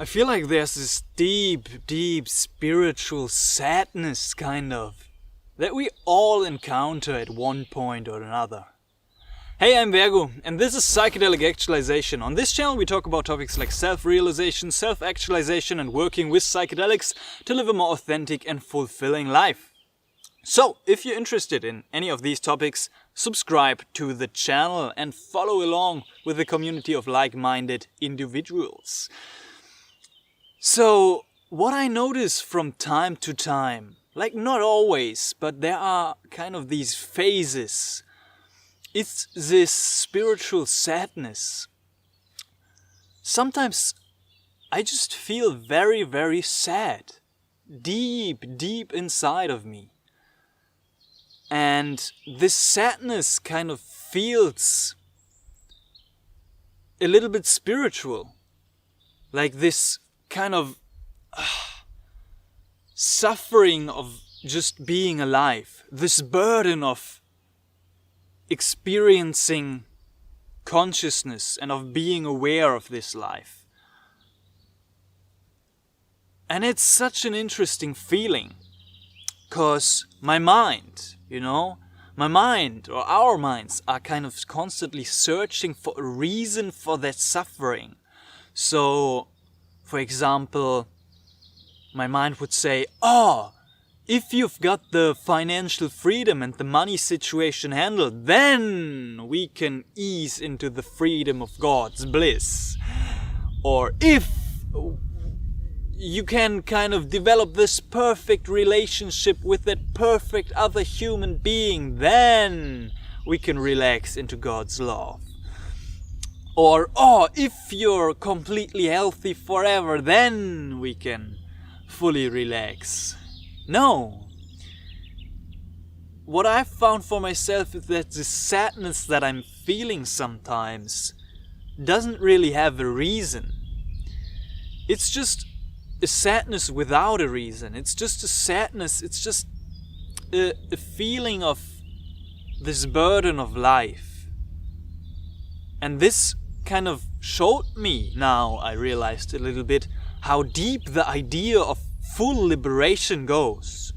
I feel like there's this deep spiritual sadness, kind of, that we all encounter at one point or another. Hey, I'm Virgo, and this is Psychedelic Actualization. On this channel we talk about topics like self-realization, self-actualization and working with psychedelics to live a more authentic and fulfilling life. So, if you're interested in any of these topics, subscribe to the channel and follow along with the community of like-minded individuals. So, what I notice from time to time, like not always, but there are kind of these phases. It's this spiritual sadness. Sometimes I just feel very sad, deep inside of me. And this sadness kind of feels a little bit spiritual, like this kind of suffering of just being alive, this burden of experiencing consciousness and of being aware of this life. And it's such an interesting feeling, because my mind, my mind or our minds are kind of constantly searching for a reason for that suffering. So, for example, my mind would say, if you've got the financial freedom and the money situation handled, then we can ease into the freedom of God's bliss. Or if you can kind of develop this perfect relationship with that perfect other human being, then we can relax into God's love. Or, if you're completely healthy forever, then we can fully relax. No. What I've found for myself is that the sadness that I'm feeling sometimes doesn't really have a reason. It's just a sadness without a reason. It's just a sadness, it's just a feeling of this burden of life. And this kind of showed me, now I realized a little bit, how deep the idea of full liberation goes.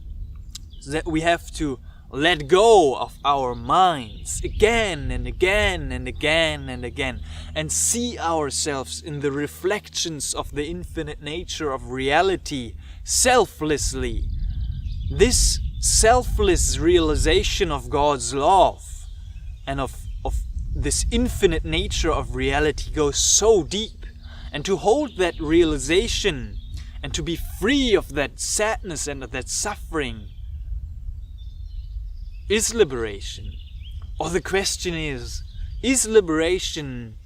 That we have to let go of our minds again and again and again and again, and see ourselves in the reflections of the infinite nature of reality selflessly. This selfless realization of God's love and of this infinite nature of reality goes so deep, and to hold that realization and to be free of that sadness and of that suffering is liberation. Or the question is liberation,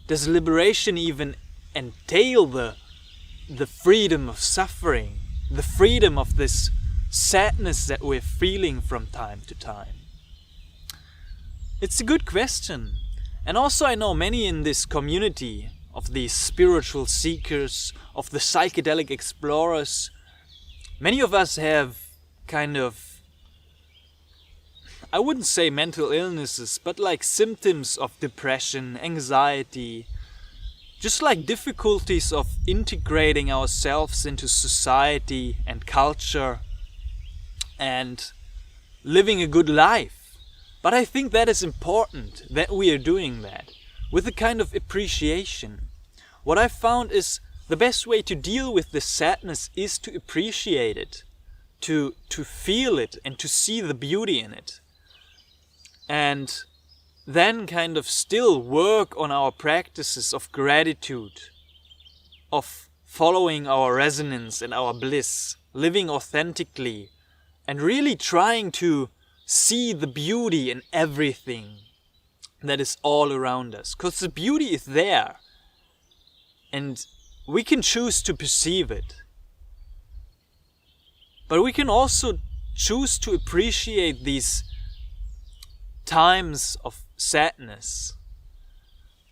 does liberation even entail the freedom of suffering, the freedom of this sadness that we're feeling from time to time? It's a good question. And also I know many in this community of these spiritual seekers, of the psychedelic explorers, many of us have kind of, I wouldn't say mental illnesses, but like symptoms of depression, anxiety, just like difficulties of integrating ourselves into society and culture and living a good life. But I think that is important, that we are doing that with a kind of appreciation. What I've found is the best way to deal with this sadness is to appreciate it, to feel it and to see the beauty in it. And then kind of still work on our practices of gratitude, of following our resonance and our bliss, living authentically, and really trying to see the beauty in everything that is all around us. Because the beauty is there, and we can choose to perceive it. But we can also choose to appreciate these times of sadness.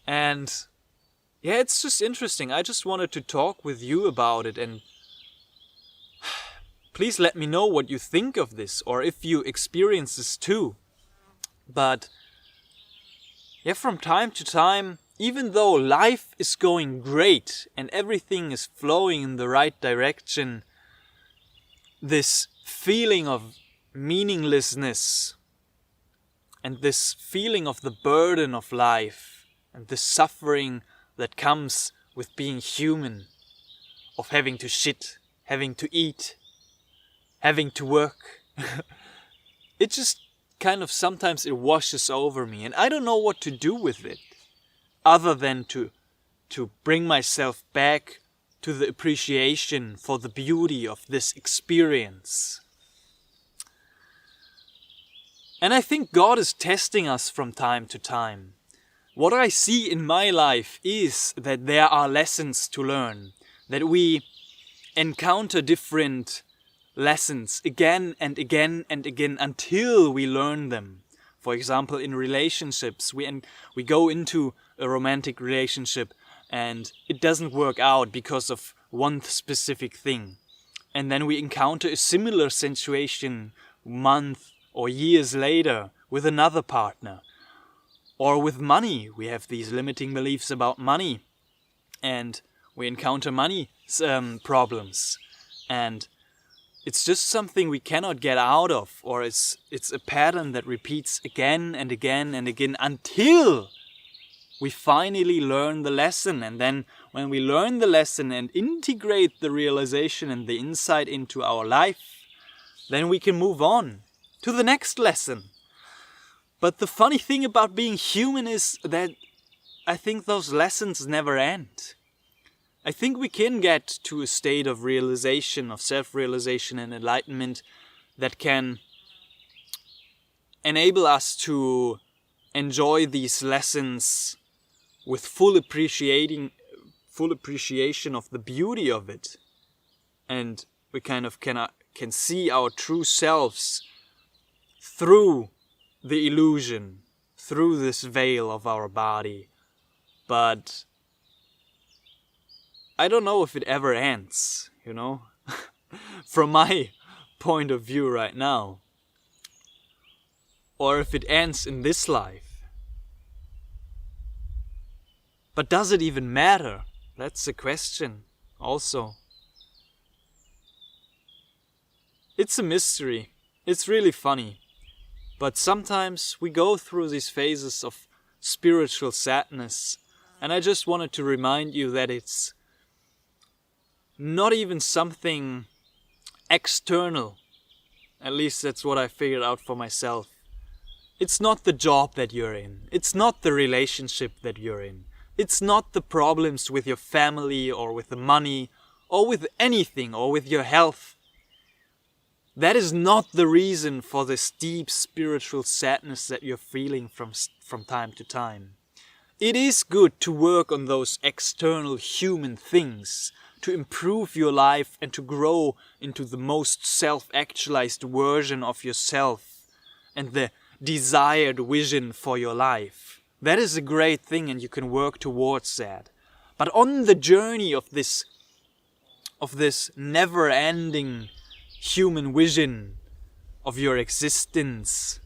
And yeah, it's just interesting. I just wanted to talk with you about it, and please let me know what you think of this, or if you experience this too. But yeah, from time to time even though life is going great and everything is flowing in the right direction, this feeling of meaninglessness and this feeling of the burden of life and the suffering that comes with being human, of having to shit, having to eat, having to work, it just kind of sometimes it washes over me, and I don't know what to do with it other than to bring myself back to the appreciation for the beauty of this experience. And I think God is testing us from time to time. What I see in my life is that there are lessons to learn, that we encounter different lessons again and again and again until we learn them. For example, in relationships, we go into a romantic relationship and it doesn't work out because of one specific thing. And then we encounter a similar situation month or years later with another partner. Or with money, we have these limiting beliefs about money and we encounter money problems. And it's just something we cannot get out of, or it's a pattern that repeats again and again and again until we finally learn the lesson. And then when we learn the lesson and integrate the realization and the insight into our life, then we can move on to the next lesson. But the funny thing about being human is that I think those lessons never end. I think we can get to a state of realization, of self-realization and enlightenment that can enable us to enjoy these lessons with full appreciation of the beauty of it. And we kind of can see our true selves through the illusion, through this veil of our body. But I don't know if it ever ends, you know, from my point of view right now. Or if it ends in this life. But does it even matter? That's the question also. It's a mystery. It's really funny. But sometimes we go through these phases of spiritual sadness. And I just wanted to remind you that it's not even something external. At least that's what I figured out for myself. It's not the job that you're in. It's not the relationship that you're in. It's not the problems with your family or with the money or with anything or with your health. That is not the reason for this deep spiritual sadness that you're feeling from time to time. It is good to work on those external human things, to improve your life and to grow into the most self-actualized version of yourself and the desired vision for your life. That is a great thing and you can work towards that. But on the journey of this never-ending human vision of your existence,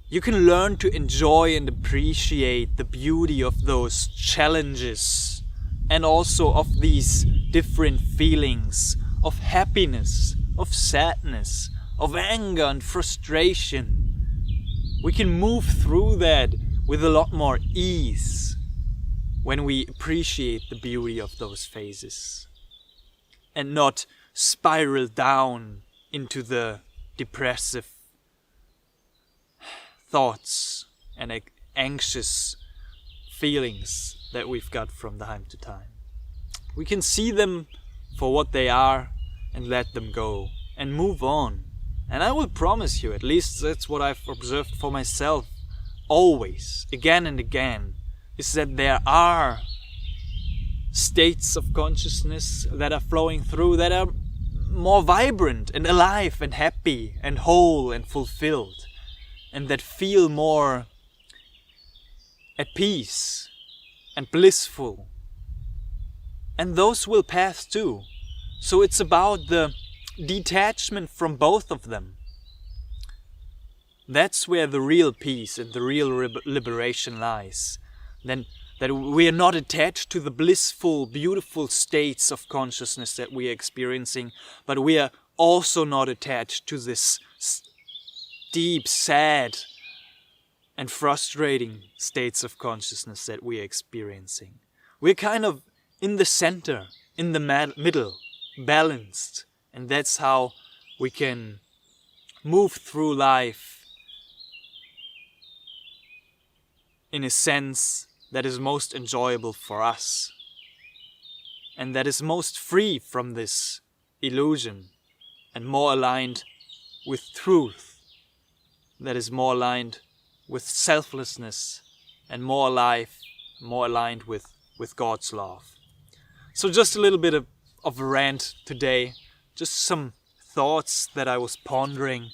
you can learn to enjoy and appreciate the beauty of those challenges and also of these different feelings of happiness, of sadness, of anger and frustration. We can move through that with a lot more ease when we appreciate the beauty of those phases and not spiral down into the depressive thoughts and anxious feelings that we've got from time to time. We can see them for what they are and let them go and move on. And I will promise you, at least that's what I've observed for myself always, again and again, is that there are states of consciousness that are flowing through that are more vibrant and alive and happy and whole and fulfilled, and that feel more at peace and blissful. And those will pass too. So it's about the detachment from both of them. That's where the real peace and the real liberation lies. Then that we are not attached to the blissful, beautiful states of consciousness that we are experiencing, but we are also not attached to this deep, sad, and frustrating states of consciousness that we are experiencing. We're kind of in the center, in the middle, balanced, and that's how we can move through life in a sense that is most enjoyable for us, and that is most free from this illusion, and more aligned with truth, that is more aligned with selflessness, and more alive, more aligned with God's love. So just a little bit of a rant today, just some thoughts that I was pondering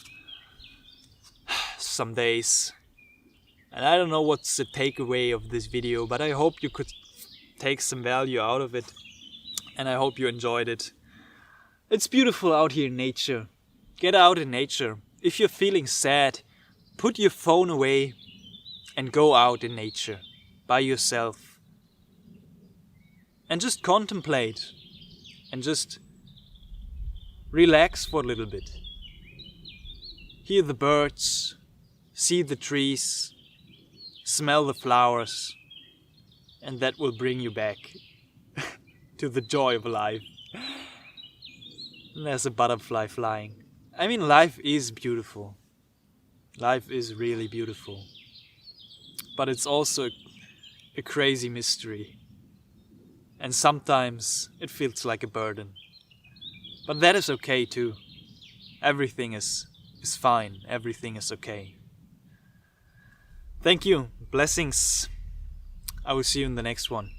some days. And I don't know what's the takeaway of this video, but I hope you could take some value out of it. And I hope you enjoyed it. It's beautiful out here in nature. Get out in nature. If you're feeling sad, put your phone away and go out in nature by yourself. And just contemplate and just relax for a little bit. Hear the birds, see the trees, smell the flowers, and that will bring you back to the joy of life. And there's a butterfly flying. I mean, life is beautiful. Life is really beautiful. But it's also a crazy mystery. And sometimes it feels like a burden. But that is okay too. Everything is fine. Everything is okay. Thank you. Blessings. I will see you in the next one.